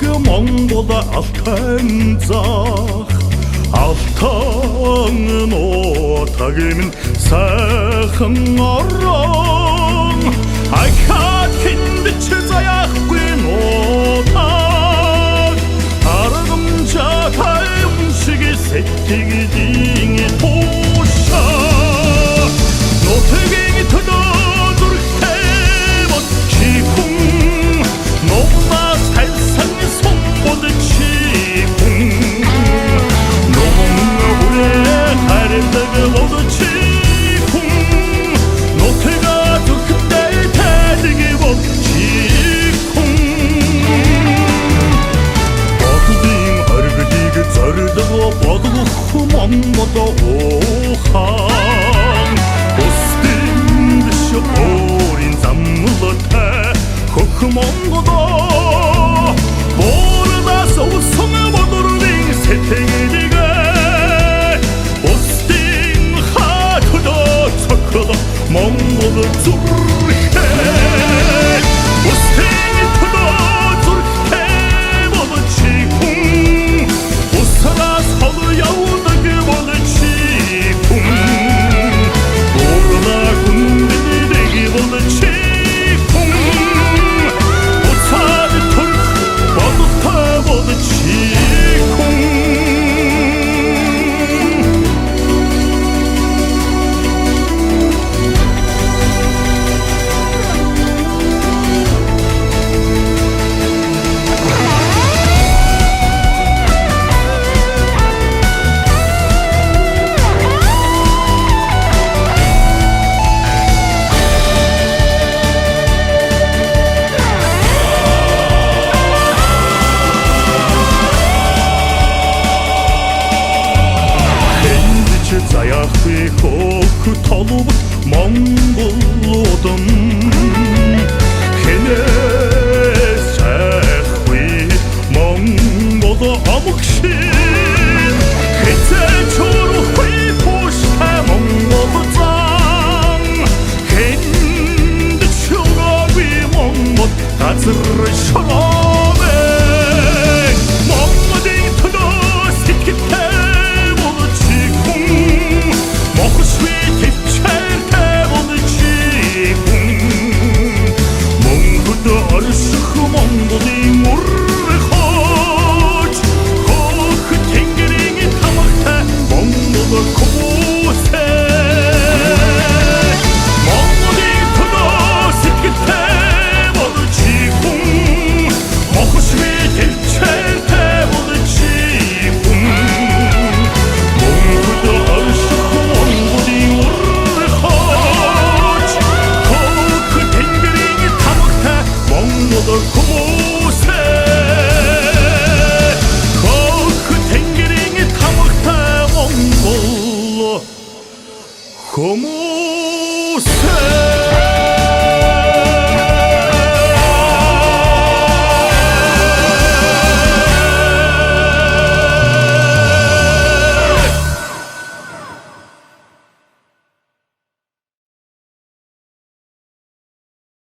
Монгола алтан зах алтан нутаг минь сайхан орон ахад хиндэж заяахгүй нутаг аргамжаа тайм шиг сэтгэлийн туушаа нутгийн төлөө зүрхтэй бод чи хүн нугнаас тайлсан сонгод чи хүн нугнаа хүрээ харилдаг бод чи хүн нутгаа зүрхтэй тайлг бод чи хүн бодгийн оргилыг зордог бодох Монгол ухаан устын дэш өөрийн замлалтай хөх Монголоо бордас усан бодорын сэтгэлгээ устын хатудоо цохол Монгол зүрхээ устын хатудоо зүрхээ болчи хүн усраас хол явдаг болчи хүн борда хүндэг болчи заяахгүй хөх толов Монголуудын хэнээс сайхгүй Монгол амгшин хэцээ чурахгүй пуштай Монгол зан хэнд чураагүй Монгол газар шороовэ Монголын төлөө сэтгэлтэй Монголын урхож хөх тэнгэрийн тамагтай Монгол хүмүүсээ Монголын төлөө сэтгэлтэй болчи хүн мохшгүй төвчтэй болчи хүн Монгол орших Монголын урхож хөх тэнгэрийн тамагтай Монгол Como